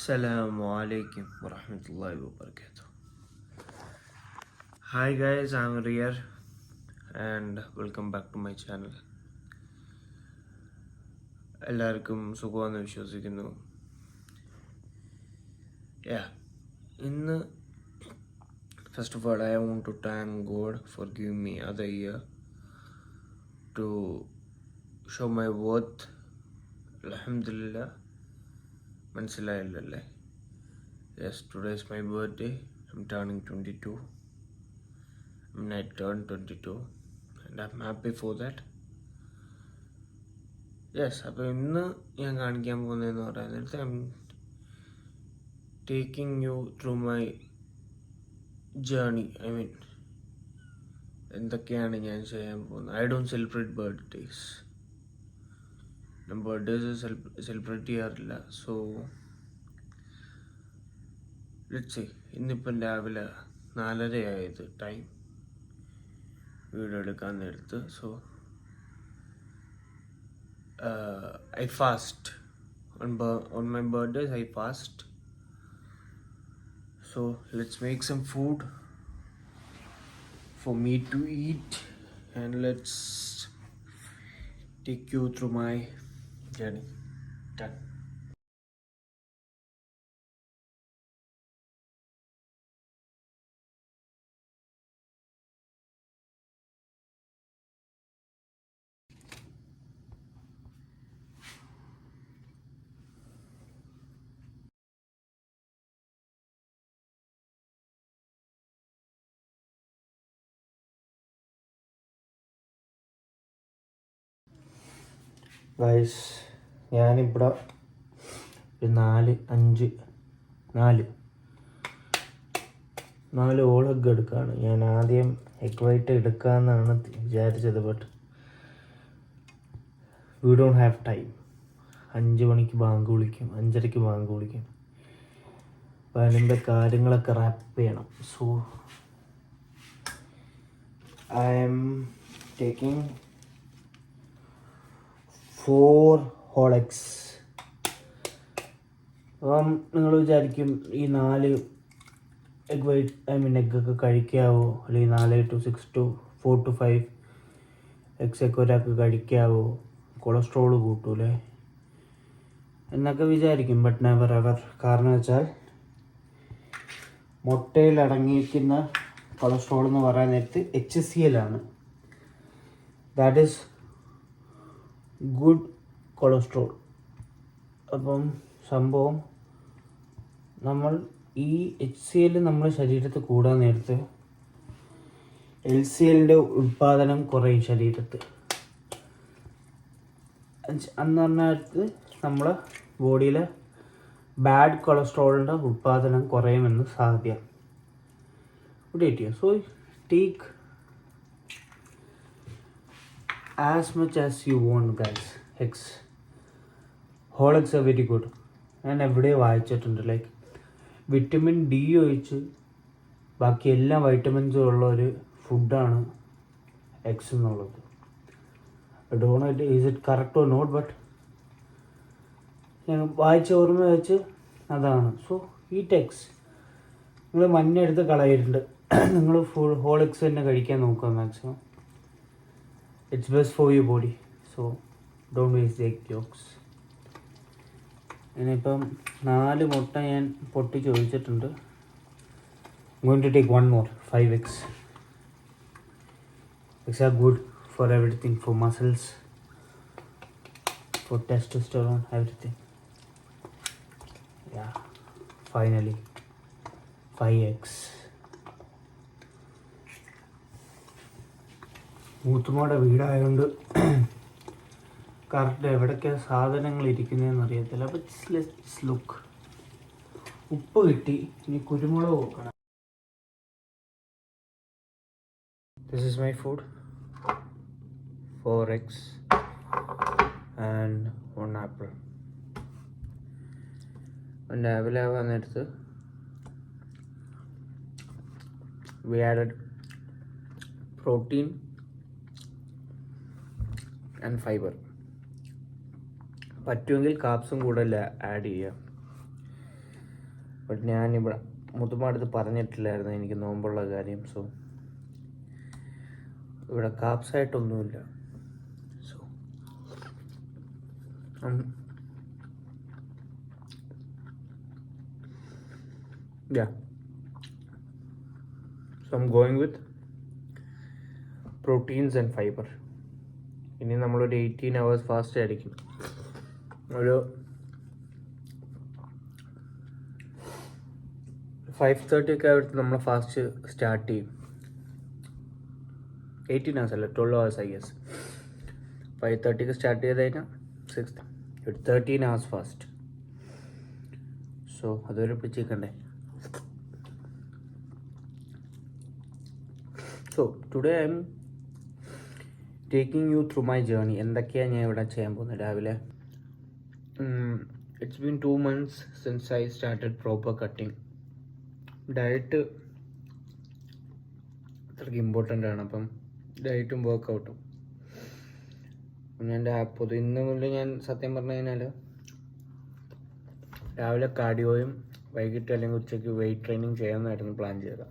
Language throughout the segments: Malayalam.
Assalamu alaikum warahmatullahi wabarakatuh. Hi guys, I'm Riyar and welcome back to my channel. എല്ലാവർക്കും സുഖമാണെന്ന് വിശ്വസിക്കുന്നു. ഇന്ന് first of all I want to thank God for giving me another year to show my worth. Alhamdulillah. മനസ്സിലായില്ലല്ലേ? Yes, today is my birthday. I'm turning 22. I turned 22 and I'm happy for that. Yes, അപ്പോൾ ഇന്ന് ഞാൻ കാണിക്കാൻ പോകുന്നതെന്ന് പറയുന്നത് I M taking you through my journey. I mean എന്തൊക്കെയാണ് ഞാൻ ചെയ്യാൻ പോകുന്നത്. I don't celebrate birthdays. ഞാൻ ബർത്ത്ഡേസ് സെലിബ്രേറ്റ് ചെയ്യാറില്ല. സോ ലെറ്റ്സ് ഇന്നിപ്പം രാവിലെ 4:30 ആയത് ടൈം വീഡിയോ എടുക്കാൻ നേരത്ത്. So I fast on my birthdays. I fast. So let's make some food for me to eat and let's take you through my journey. Done. Guys, ഞാനിവിടെ ഒരു 4 ഓൾ എഗ് എടുക്കുകയാണ്. ഞാൻ ആദ്യം എഗ് വൈറ്റ് എടുക്കാമെന്നാണ് വിചാരിച്ചത്, but we don't have time. 5 മണിക്ക് ബാങ്ക് വിളിക്കും, 5:30 ബാങ്ക് വിളിക്കും. അപ്പോൾ അതിൻ്റെ കാര്യങ്ങളൊക്കെ റാപ്പ് ചെയ്യണം. So I'm taking 4 whole eggs. അപ്പം നിങ്ങൾ വിചാരിക്കും ഈ 4 എഗ് വൈറ്റ് എഗ്ഗൊക്കെ കഴിക്കാവോ, അല്ലെങ്കിൽ 4 to 5 എഗ്സൊക്കെ ഒരാൾക്ക് കഴിക്കാവോ, കൊളസ്ട്രോൾ കൂട്ടൂലേ എന്നൊക്കെ വിചാരിക്കും. But never ever. കാരണം വെച്ചാൽ മുട്ടയിൽ അടങ്ങിയിരിക്കുന്ന കൊളസ്ട്രോൾ എന്ന് പറയാൻ നേരത്ത് HCl ആണ്. That is good cholesterol. അപ്പം സംഭവം നമ്മൾ ഈ HCl നമ്മുടെ ശരീരത്തിൽ കൂടാൻ നേരത്ത് LCLൻ്റെ ഉൽപ്പാദനം കുറയും ശരീരത്ത്. എന്ന് പറഞ്ഞാൽ നമ്മളെ ബോഡിയിലെ ബാഡ് കൊളസ്ട്രോളിൻ്റെ ഉൽപ്പാദനം കുറയുമെന്ന് സാധ്യത. So take as much as you want guys. Eggs, whole eggs are very good. ഞാൻ എവിടെ വായിച്ചിട്ടുണ്ട് ലൈക്ക് വിറ്റമിൻ D ഒഴിച്ച് ബാക്കി എല്ലാ വൈറ്റമിൻസും ഉള്ള ഒരു ഫുഡാണ് എഗ്സ് എന്നുള്ളത്. I don't know is it correct or not, but ഞാൻ വായിച്ച ഓർമ്മ വെച്ച് അതാണ്. So eat eggs. നിങ്ങൾ മഞ്ഞ എടുത്ത് കളയരുത്. നിങ്ങൾ ഫുൾ ഹോൾ എഗ്സ് തന്നെ കഴിക്കാൻ നോക്കുക maximum. It's best for your body, so don't waste the egg yolks. ഇനിയിപ്പം 4 മുട്ട ഞാൻ പൊട്ടിച്ച് ഒഴിച്ചിട്ടുണ്ട്. I'm going to take 1 more, 5 eggs. Eggs are good for everything, for muscles, for testosterone, everything. Yeah, finally 5 eggs. മൂത്തുമ്മയുടെ വീടായതുകൊണ്ട് correct എവിടേക്കാണ് സാധനങ്ങൾ ഇരിക്കുന്നതെന്ന് അറിയത്തില്ല. അപ്പോൾ ലെറ്റ്സ് ലുക്ക്. ഉപ്പ് കിട്ടി, ഇനി കുരുമുളക് നോക്കണം. This is my food. 4 eggs and 1 apple. രാവിലെ ആവാൻ നേരത്ത് we added protein and fibre. പറ്റുമെങ്കിൽ കാപ്സും കൂടെ ആഡ് ചെയ്യുക. ബട്ട് ഞാനിവിടെ മുതുമാടുത്ത് പറഞ്ഞിട്ടില്ലായിരുന്നു എനിക്ക് നോമ്പുള്ള കാര്യം. സോ ഇവിടെ കാപ്സായിട്ടൊന്നുമില്ല. So yeah, so I'm going with proteins and fiber. ഇനി നമ്മളൊരു 18 hours ഫാസ്റ്റ് ആയിരിക്കും. ഒരു 5:30 ഒക്കെ ആയിട്ട് നമ്മൾ ഫാസ്റ്റ് സ്റ്റാർട്ട് ചെയ്യും. 18 hours അല്ല, 12 hours I guess. 5:30 സ്റ്റാർട്ട് ചെയ്ത് കഴിഞ്ഞാൽ 6 ഒരു 13 hours ഫാസ്റ്റ്. സോ അതൊരു പിടിച്ചേക്കണ്ടേ. So today I'm taking you through my journey. എന്തൊക്കെയാണ് ഞാൻ ഇവിടെ ചെയ്യാൻ പോകുന്നത് രാവിലെ. It's been 2 months since I started proper cutting. Diet അത്രയ്ക്ക് ഇമ്പോർട്ടൻ്റ് ആണ്. അപ്പം ഡയറ്റും വർക്കൗട്ടും ഞാൻ ഇന്ന് മുതൽ ഞാൻ സത്യം പറഞ്ഞു കഴിഞ്ഞാൽ രാവിലെ കാർഡിയോയും വൈകിട്ട് അല്ലെങ്കിൽ ഉച്ചയ്ക്ക് വെയിറ്റ് ട്രെയിനിങ് ചെയ്യാമെന്നായിരുന്നു പ്ലാൻ ചെയ്തത്.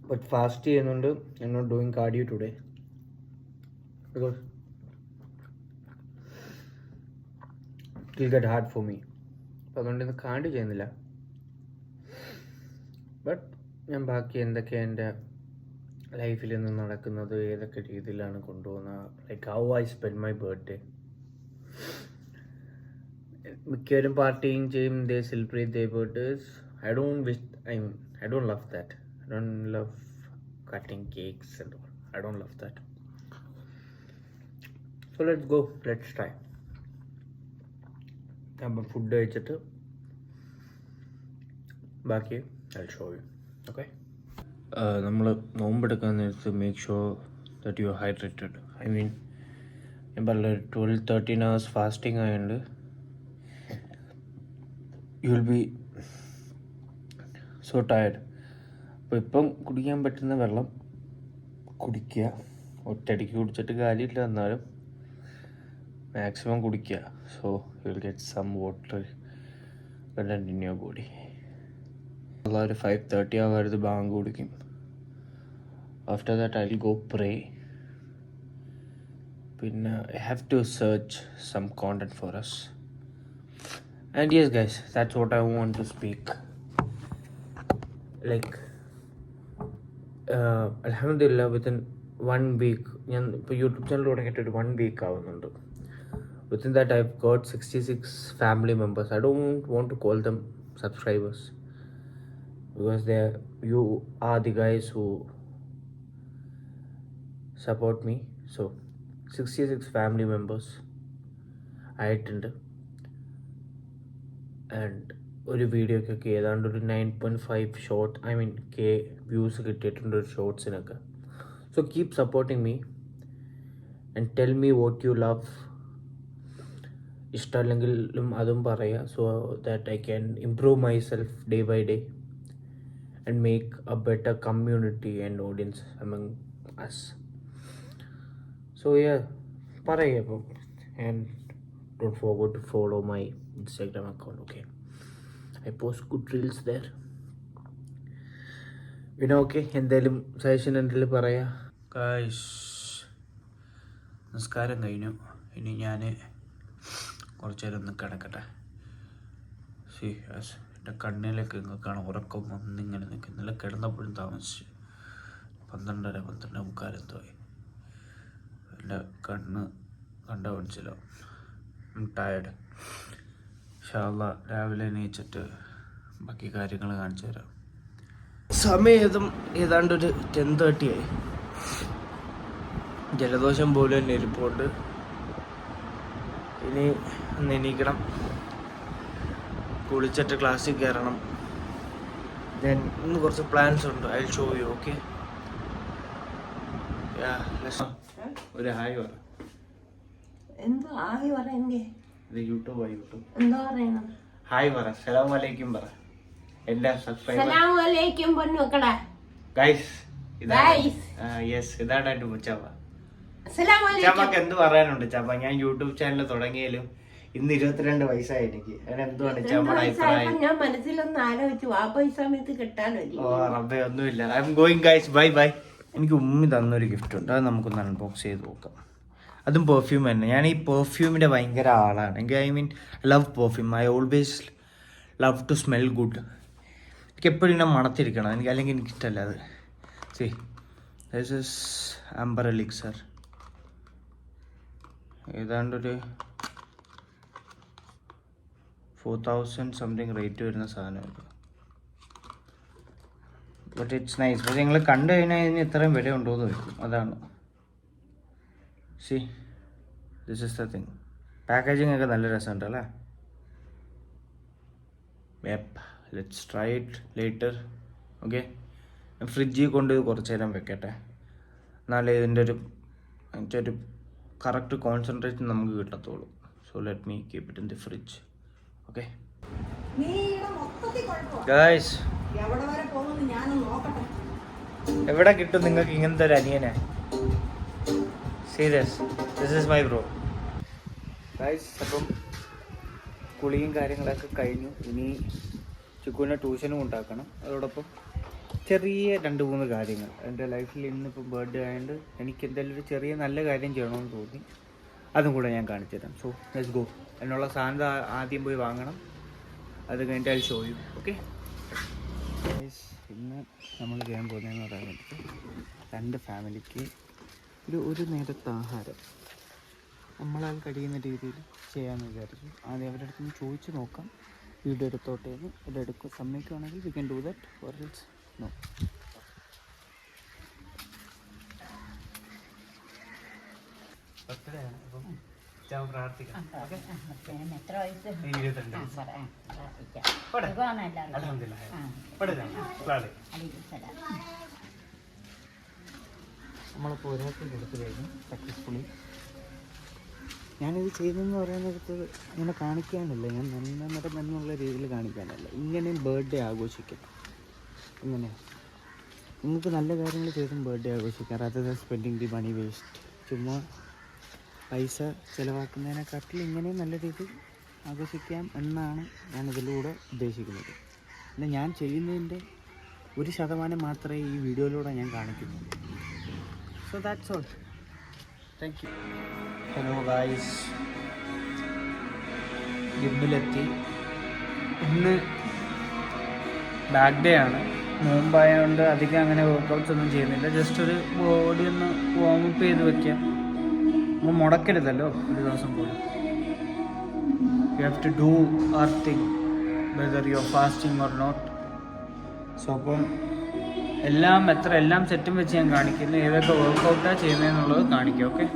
ബട്ട് ഫാസ്റ്റ് ചെയ്യുന്നുണ്ട്. I not doing cardio today because it will get hard for me. അപ്പോൾ അതുകൊണ്ട് ഇന്ന് കാർഡിയോ ചെയ്യുന്നില്ല. ബട്ട് ഞാൻ ബാക്കി എന്തൊക്കെയാണ് എൻ്റെ ലൈഫിൽ നിന്ന് നടക്കുന്നത്, ഏതൊക്കെ രീതിയിലാണ് കൊണ്ടുപോകുന്നത്, like how I spend my birthday. മിക്കവരും പാർട്ടിയും ചെയ്യും, they celebrate they birthdays. I don't love that. I don't love cutting cakes and all. I don't love that. So let's go. Let's try. I'm food കഴിച്ചിട്ട് ബാക്കി I'll show you. Okay. നമ്മൾ നോമ്പെടുക്കാൻ നേരത്ത് make sure that you are hydrated. I mean ഞാൻ പറഞ്ഞ 12-13 hours ഫാസ്റ്റിംഗ് ആയതുകൊണ്ട് you will be so tired. അപ്പോൾ ഇപ്പം കുടിക്കാൻ പറ്റുന്ന വെള്ളം കുടിക്കുക. ഒറ്റയടിക്ക് കുടിച്ചിട്ട് കാര്യമില്ല, എന്നാലും മാക്സിമം കുടിക്കുക. So you will get some water content in your body. ഒരു 5:30 ആവരുത് ബാങ്ക് കുടിക്കും. After that I will go pray. പിന്നെ I have to search some content for us. And yes guys, that's what I want to speak. Like അൽഹംദുലില്ലാ വിത്തിൻ 1 week ഞാൻ ഇപ്പോൾ യൂട്യൂബ് ചാനൽ തുടങ്ങിയിട്ട് ഒരു 1 week ആവുന്നുണ്ട്. Within that I have got 66 family members. I don't want to call them subscribers because you are the guys who support me. So 66 family members ആയിട്ടുണ്ട്. ആൻഡ് ഒരു വീഡിയോക്കൊക്കെ ഏതാണ്ട് ഒരു 9.5 ഷോർട്ട് K വ്യൂസ് കിട്ടിയിട്ടുണ്ട് ഒരു ഷോർട്സിനൊക്കെ. So keep supporting me and tell me what you love. ഇഷ്ടമല്ലെങ്കിലും അതും പറയുക. So that I can improve myself day by day and make a better community and audience among us. So പറയുക അപ്പം. And don't forget to follow my Instagram account. Okay, I post good reels there. പിന്നെ ഓക്കെ, എന്തെങ്കിലും സജഷൻ എന്തെങ്കിലും പറയാം. ഗൈസ്, നമസ്കാരം കഴിഞ്ഞു. ഇനി ഞാൻ കുറച്ച് നേരം ഒന്ന് കിടക്കട്ടെ. എൻ്റെ കണ്ണിലേക്ക് നിങ്ങൾക്കാണ് ഉറക്കം വന്നിങ്ങനെ നിൽക്കും. ഇന്നലെ കിടന്നപ്പോഴും താമസിച്ച് 12:30-12:45 എന്തോയി. എൻ്റെ കണ്ണ് കണ്ട മനസ്സിലാവും. ടയർഡ്. ഇൻഷാ അല്ലാ രാവിലെ എണീച്ചിട്ട് ബാക്കി കാര്യങ്ങൾ കാണിച്ചു തരാം. സമയം ഏതാണ്ട് ഒരു 10:30 ആയി. ജലദോഷം പോലെ തന്നെ ഇരിപ്പുണ്ട്. ഇനി ഒന്ന് എണീക്കണം, കുളിച്ചിട്ട് ക്ലാസ്സിൽ കയറണം. ദെൻ ഇന്ന് കുറച്ച് പ്ലാൻസ് ഉണ്ട്. I will show you. Okay, ഒരു ഹായ് പറ. എന്തോ ഹായ് പറയെങ്കിൽ ഇത് യൂട്യൂബ് എന്തോ പറയണം. ഹായ് പറ, സലാം അലൈക്കും പറ. എല്ലാ സലാമലൈക്കും പൊന്നുമക്കളെ. ഗൈസ് ഇതാണ് എന്റെ മുച്ചാപ്പ. ചാപ്പക്ക് എന്ത് പറയാനുണ്ട് ചാപ്പ? ഞാൻ യൂട്യൂബ് ചാനൽ തുടങ്ങിയാലും ഇന്ന് 22 വയസ്സായി എനിക്ക്. എന്തുവാണ് നമ്മുടെ അഭിപ്രായം? ഞാൻ മനസ്സിലൊന്ന് ആലോചിച്ചു ആ പൈസ സമയത്ത് കിട്ടാനോ. ഓ റബ്ബേ, ഒന്നുമില്ല. I am going guys, bye bye. എനിക്ക് ഉമ്മി തന്നൊരു ഗിഫ്റ്റ് ഉണ്ട്, അത് നമുക്കൊന്ന് അൺബോക്സ് ചെയ്ത് നോക്കാം. അതും പെർഫ്യൂം തന്നെ. ഞാൻ ഈ പെർഫ്യൂമിൻ്റെ ഭയങ്കര ആളാണ്. എനിക്ക് love perfume. I always love to smell good. എനിക്ക് എപ്പോഴും ഇങ്ങനെ മണത്തിരിക്കണം, അല്ലെങ്കിൽ എനിക്കിഷ്ടമല്ല അത്. See this is amber elixir. ഏതാണ്ടൊരു 4000 സംതിങ് റേറ്റ് വരുന്ന സാധനമല്ല. But it's nice. പക്ഷേ നിങ്ങൾ കണ്ടു കഴിഞ്ഞാൽ ഇതിന് ഇത്രയും വില ഉണ്ടോ എന്ന് ചോദിക്കും. അതാണ്. C this is the thing. Packaging ഒക്കെ നല്ല രസമുണ്ട് അല്ലേ? Let's try it later. Okay, ഫ്രിഡ്ജിൽ കൊണ്ട് കുറച്ച് നേരം വെക്കട്ടെ, എന്നാലേ ഇതിൻ്റെ ഒരു കറക്റ്റ് കോൺസെൻട്രേഷൻ നമുക്ക് കിട്ടത്തുള്ളൂ. So let me keep it in the fridge. Okay guys, എവിടെ കിട്ടും നിങ്ങൾക്ക് ഇങ്ങനത്തെ ഒരു അനിയനെ? Serious, this is my bro. Guys, അപ്പം കുളിയും കാര്യങ്ങളൊക്കെ കഴിഞ്ഞു. ഇനി ചിക്കുവിനെ ട്യൂഷനും ഉണ്ടാക്കണം. അതോടൊപ്പം ചെറിയ 2-3 കാര്യങ്ങൾ. എൻ്റെ ലൈഫിൽ ഇന്നിപ്പോൾ ബർത്ത്ഡേ ആയതുകൊണ്ട് എനിക്ക് എന്തെങ്കിലും ഒരു ചെറിയ നല്ല കാര്യം ചെയ്യണമെന്ന് തോന്നി. അതും കൂടെ ഞാൻ കാണിച്ചു തരാം. So let's go. എന്നുള്ള സാധനം ആദ്യം പോയി വാങ്ങണം, അത് കഴിഞ്ഞിട്ട് അതിൽ ഷോ ചെയ്യും. ഓക്കെ, ഇന്ന് നമ്മൾ ചെയ്യാൻ പോകുന്നതെന്ന് പറയുന്നത് 2 ഫാമിലിക്ക് ഒരു നേരത്തെ ആഹാരം നമ്മളാൽ കഴിയുന്ന രീതിയിൽ ചെയ്യാമെന്ന് വിചാരിച്ചു. ആദ്യം അവരുടെ അടുത്ത് നിന്ന് ചോദിച്ച് നോക്കാം, വീഡിയോ എടുത്തോട്ടേന്ന്. ഇവിടെ എടുക്കും സമ്മതിക്കുകയാണെങ്കിൽ we can do that, or else no. Birthday ആണ്, അപ്പം പ്രാർത്ഥിക്കാം. നമ്മളിപ്പോൾ ഒരാൾക്ക് കൊടുത്തു കഴിഞ്ഞു സക്സസ്ഫുള്ളി. ഞാനിത് ചെയ്തെന്ന് പറയുന്നിടത്ത് ഇങ്ങനെ കാണിക്കാനല്ല, ഞാൻ എന്നുള്ള രീതിയിൽ കാണിക്കാനല്ല, ഇങ്ങനെയും ബർത്ത്ഡേ ആഘോഷിക്കാം. ഇങ്ങനെ നിങ്ങൾക്ക് നല്ല കാര്യങ്ങൾ ചെയ്തും ബർത്ത്ഡേ ആഘോഷിക്കാം, rather than spending the money waste. ചുമ്മാ പൈസ ചിലവാക്കുന്നതിനെക്കാട്ടിൽ ഇങ്ങനെ നല്ല രീതിയിൽ ആഘോഷിക്കാം എന്നാണ് ഞാനിതിലൂടെ ഉദ്ദേശിക്കുന്നത്. പിന്നെ ഞാൻ ചെയ്യുന്നതിൻ്റെ 1% മാത്രമേ ഈ വീഡിയോയിലൂടെ ഞാൻ കാണിക്കുന്നുള്ളൂ. So that's all. Thank you. Hello guys, ജിമ്മിലെത്തി. ഇന്ന് ബാക്ക് ഡേ ആണ്. നോമ്പായതുകൊണ്ട് അധികം അങ്ങനെ വർക്കൗട്ട്സ് ഒന്നും ചെയ്യുന്നില്ല. ജസ്റ്റ് ഒരു ബോഡി ഒന്ന് വാമപ്പ് ചെയ്ത് വയ്ക്കാം. നമ്മൾ മുടക്കരുതല്ലോ ഒരു ദിവസം പോലും. You have to do our thing whether you are fasting or not. So അപ്പം എല്ലാം സെറ്റും വെച്ച് ഞാൻ കാണിക്കുന്നു. ഏതൊക്കെ വർക്കൗട്ടാണ് ചെയ്യുന്നതെന്നുള്ളത് കാണിക്കാം. ഓക്കെ.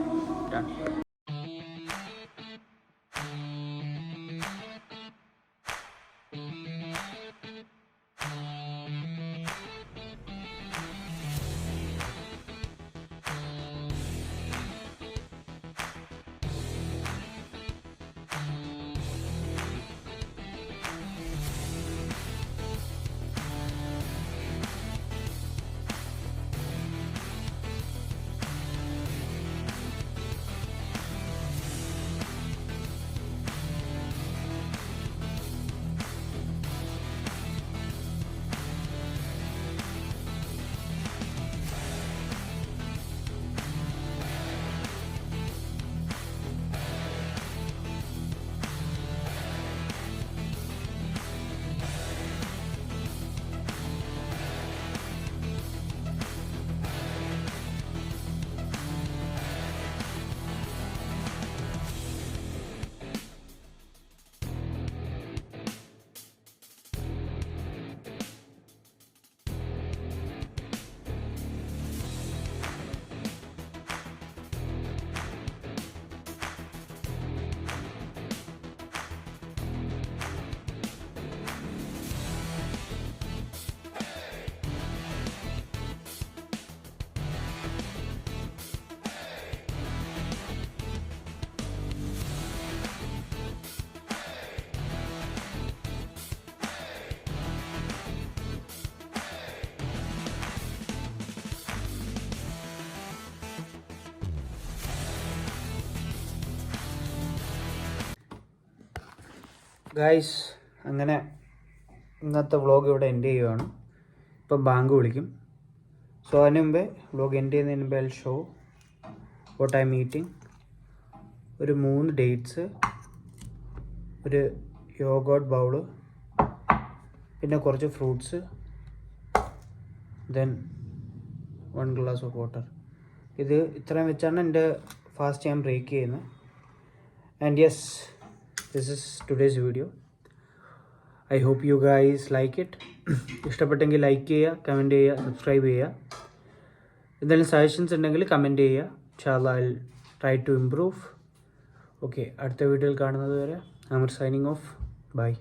ഗായ്സ് അങ്ങനെ ഇന്നത്തെ വ്ളോഗ് ഇവിടെ എൻഡ് ചെയ്യുവാണ്. ഇപ്പം ബാങ്ക് വിളിക്കും. സോ അതിന് മുമ്പേ വ്ളോഗ് എൻഡ് ചെയ്യുന്നതിന് മുമ്പേ ഷോ വാട്ട് ഐ മീറ്റിംഗ്. ഒരു 3 ഡേറ്റ്സ്, ഒരു യോഗോട്ട് ബൗള്, പിന്നെ കുറച്ച് fruits, then 1 glass of water. ഇത് ഇത്രയും വെച്ചാണ് എൻ്റെ ഫാസ്റ്റ് ഞാൻ ബ്രേക്ക് ചെയ്യുന്നത്. And yes, this is today's video. I hope you guys like it. ഇഷ്ടപ്പെട്ടെങ്കിൽ ലൈക്ക് ചെയ്യുക, കമൻറ്റ് ചെയ്യുക, സബ്സ്ക്രൈബ് ചെയ്യുക. എന്തെങ്കിലും സജഷൻസ് ഉണ്ടെങ്കിൽ കമൻറ്റ് ചെയ്യുക. ഇൻഷാല്ലാ I will try to improve. Okay, അടുത്ത വീഡിയോയിൽ കാണുന്നത് വരെ I am signing off. By.